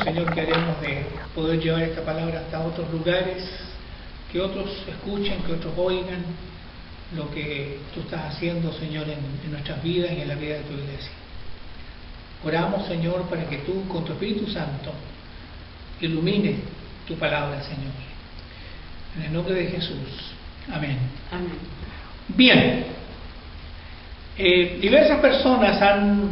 Señor, que haremos de poder llevar esta palabra hasta otros lugares, que otros escuchen, que otros oigan lo que tú estás haciendo, Señor, en nuestras vidas y en la vida de tu iglesia. Oramos, Señor, para que tú, con tu Espíritu Santo, ilumines tu palabra, Señor. En el nombre de Jesús. Amén. Amén. Bien. Diversas personas han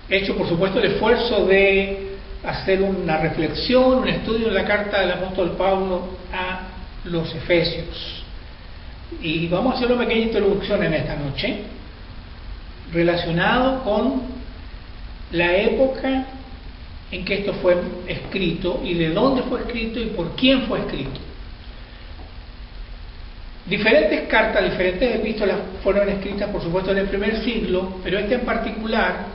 hecho, por supuesto, el esfuerzo de hacer una reflexión, un estudio en la carta del apóstol Pablo a los Efesios. Y vamos a hacer una pequeña introducción en esta noche, relacionado con la época en que esto fue escrito y de dónde fue escrito y por quién fue escrito. Diferentes cartas, diferentes epístolas fueron escritas, por supuesto, en el primer siglo, pero esta en particular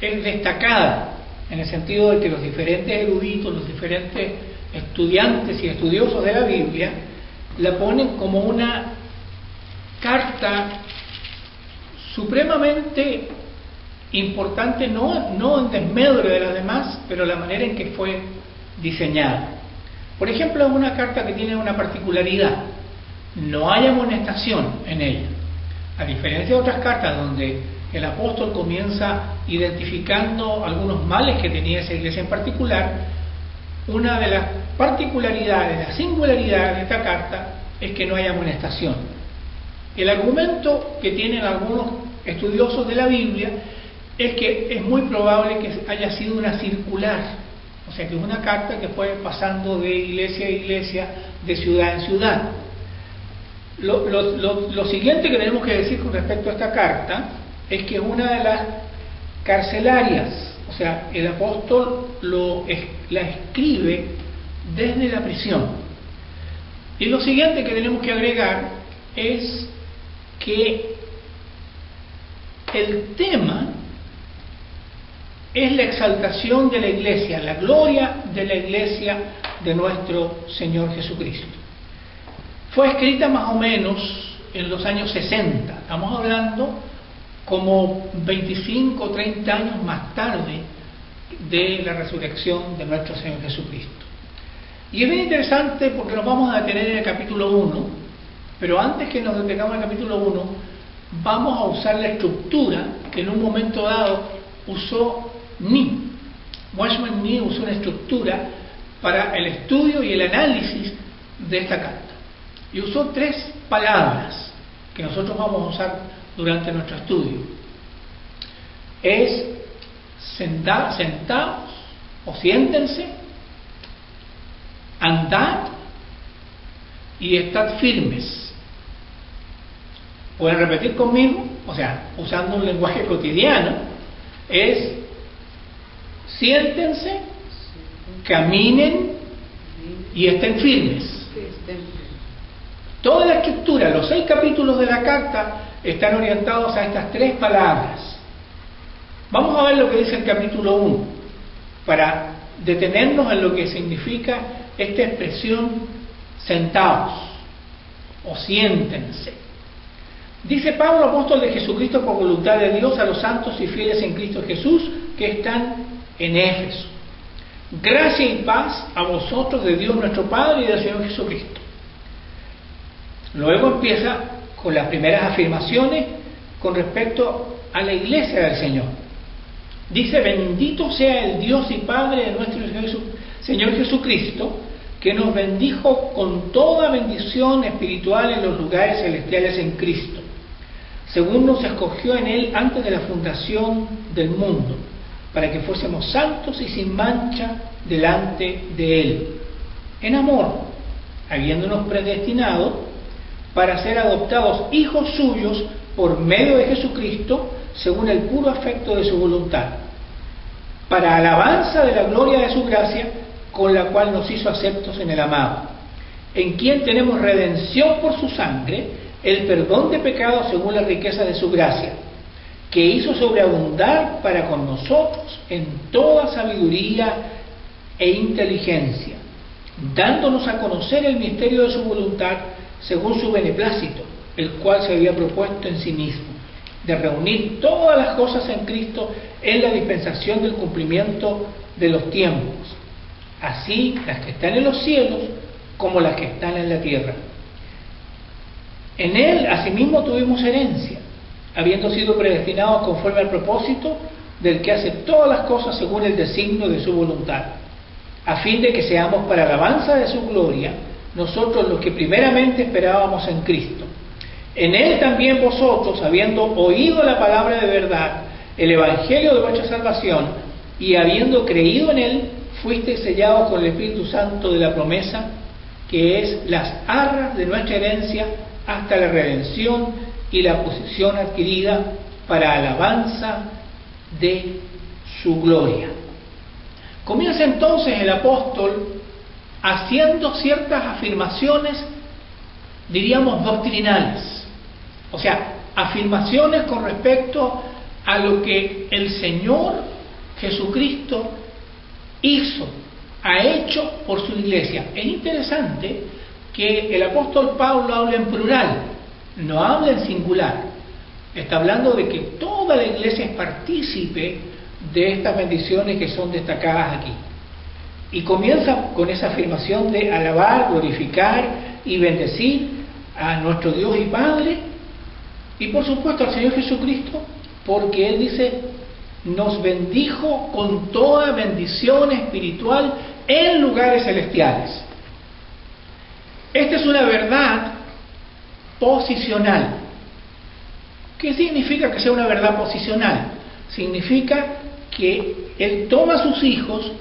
es destacada en el sentido de que los diferentes eruditos, los diferentes estudiantes y estudiosos de la Biblia la ponen como una carta supremamente importante, no en desmedro de las demás, pero la manera en que fue diseñada. Por ejemplo, es una carta que tiene una particularidad: no hay amonestación en ella, a diferencia de otras cartas donde el apóstol comienza identificando algunos males que tenía esa iglesia en particular. Una de las particularidades, la singularidad de esta carta es que no hay amonestación. El argumento que tienen algunos estudiosos de la Biblia es que es muy probable que haya sido una circular, o sea que es una carta que fue pasando de iglesia a iglesia, de ciudad en ciudad. Lo siguiente que tenemos que decir con respecto a esta carta es que es una de las carcelarias, o sea, el apóstol la escribe desde la prisión. Y lo siguiente que tenemos que agregar es que el tema es la exaltación de la iglesia, la gloria de la iglesia de nuestro Señor Jesucristo. Fue escrita más o menos en los años 60, estamos hablando como 25 o 30 años más tarde de la resurrección de nuestro Señor Jesucristo. Y es bien interesante porque nos vamos a detener en el capítulo 1, pero antes que nos detengamos en el capítulo 1, vamos a usar la estructura que en un momento dado usó Watchman Nee usó una estructura para el estudio y el análisis de esta carta. Y usó 3 palabras que nosotros vamos a usar durante nuestro estudio. Es sentados o siéntense, andad y estad firmes. ¿Pueden repetir conmigo? O sea, usando un lenguaje cotidiano, es siéntense, caminen y estén firmes. Toda la estructura, los 6 capítulos de la carta están orientados a estas 3 palabras. Vamos a ver lo que dice el capítulo 1 para detenernos en lo que significa esta expresión sentados o siéntense. Dice Pablo, apóstol de Jesucristo por voluntad de Dios, a los santos y fieles en Cristo Jesús que están en Éfeso. Gracia y paz a vosotros de Dios nuestro Padre y del Señor Jesucristo. Luego empieza con las primeras afirmaciones con respecto a la iglesia del Señor. Dice: bendito sea el Dios y Padre de nuestro Señor Jesucristo, que nos bendijo con toda bendición espiritual en los lugares celestiales en Cristo, según nos escogió en Él antes de la fundación del mundo, para que fuésemos santos y sin mancha delante de Él, en amor, habiéndonos predestinado para ser adoptados hijos suyos por medio de Jesucristo, según el puro afecto de su voluntad, para alabanza de la gloria de su gracia, con la cual nos hizo aceptos en el amado, en quien tenemos redención por su sangre, el perdón de pecados según la riqueza de su gracia, que hizo sobreabundar para con nosotros en toda sabiduría e inteligencia, dándonos a conocer el misterio de su voluntad según su beneplácito, el cual se había propuesto en sí mismo, de reunir todas las cosas en Cristo en la dispensación del cumplimiento de los tiempos, así las que están en los cielos como las que están en la tierra. En Él, asimismo, tuvimos herencia, habiendo sido predestinados conforme al propósito del que hace todas las cosas según el designio de su voluntad, a fin de que seamos para alabanza de su gloria, nosotros los que primeramente esperábamos en Cristo. En Él también vosotros, habiendo oído la palabra de verdad, el evangelio de vuestra salvación, y habiendo creído en Él, fuisteis sellados con el Espíritu Santo de la promesa, que es las arras de nuestra herencia hasta la redención y la posesión adquirida para alabanza de su gloria. Comienza entonces el apóstol haciendo ciertas afirmaciones, diríamos, doctrinales, o sea, afirmaciones con respecto a lo que el Señor Jesucristo hizo, ha hecho por su iglesia. Es interesante que el apóstol Pablo habla en plural, no habla en singular. Está hablando de que toda la iglesia es partícipe de estas bendiciones que son destacadas aquí. Y comienza con esa afirmación de alabar, glorificar y bendecir a nuestro Dios y Padre, y por supuesto al Señor Jesucristo, porque Él dice, nos bendijo con toda bendición espiritual en lugares celestiales. Esta es una verdad posicional. ¿Qué significa que sea una verdad posicional? Significa que Él toma a sus hijos,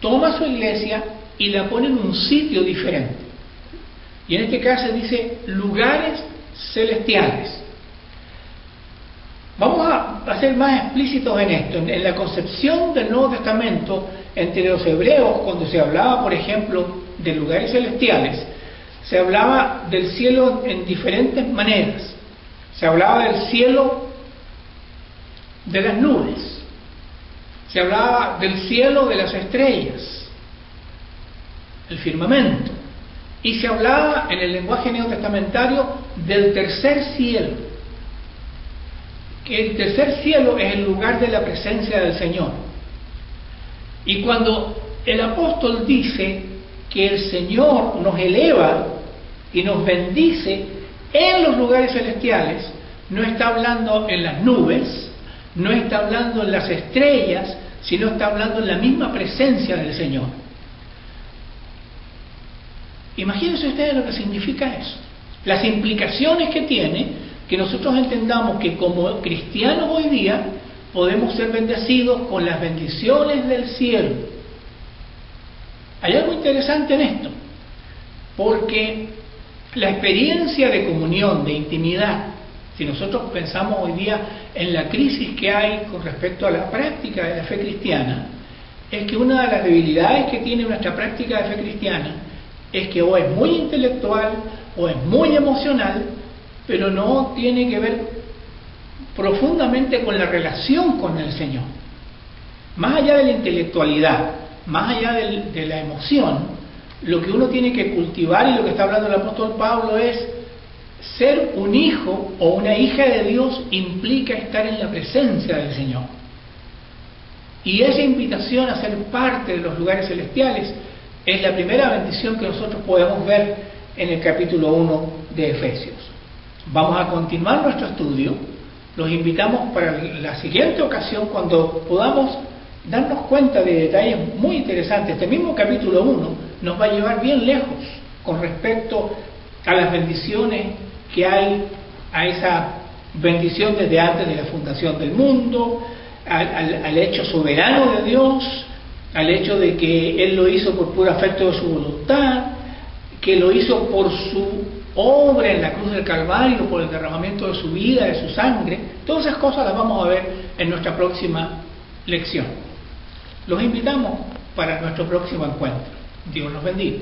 toma a su iglesia y la pone en un sitio diferente. Y en este caso dice lugares celestiales. Vamos a ser más explícitos en esto. En la concepción del Nuevo Testamento, entre los hebreos, cuando se hablaba, por ejemplo, de lugares celestiales, se hablaba del cielo en diferentes maneras. Se hablaba del cielo de las nubes, se hablaba del cielo de las estrellas, el firmamento, y se hablaba en el lenguaje neotestamentario del tercer cielo, que el tercer cielo es el lugar de la presencia del Señor. Y cuando el apóstol dice que el Señor nos eleva y nos bendice en los lugares celestiales, no está hablando en las nubes, no está hablando en las estrellas, sino está hablando en la misma presencia del Señor. Imagínense ustedes lo que significa eso, las implicaciones que tiene que nosotros entendamos que como cristianos hoy día podemos ser bendecidos con las bendiciones del cielo. Hay algo interesante en esto, porque la experiencia de comunión, de intimidad, si nosotros pensamos hoy día en la crisis que hay con respecto a la práctica de la fe cristiana, es que una de las debilidades que tiene nuestra práctica de fe cristiana es que o es muy intelectual o es muy emocional, pero no tiene que ver profundamente con la relación con el Señor. Más allá de la intelectualidad, más allá de la emoción, lo que uno tiene que cultivar, y lo que está hablando el apóstol Pablo, es ser un hijo o una hija de Dios implica estar en la presencia del Señor. Y esa invitación a ser parte de los lugares celestiales es la primera bendición que nosotros podemos ver en el capítulo 1 de Efesios. Vamos a continuar nuestro estudio. Los invitamos para la siguiente ocasión, cuando podamos darnos cuenta de detalles muy interesantes. Este mismo capítulo 1 nos va a llevar bien lejos con respecto a las bendiciones que hay, a esa bendición desde antes de la fundación del mundo, al hecho soberano de Dios, al hecho de que Él lo hizo por puro afecto de su voluntad, que lo hizo por su obra en la cruz del Calvario, por el derramamiento de su vida, de su sangre. Todas esas cosas las vamos a ver en nuestra próxima lección. Los invitamos para nuestro próximo encuentro. Dios los bendiga.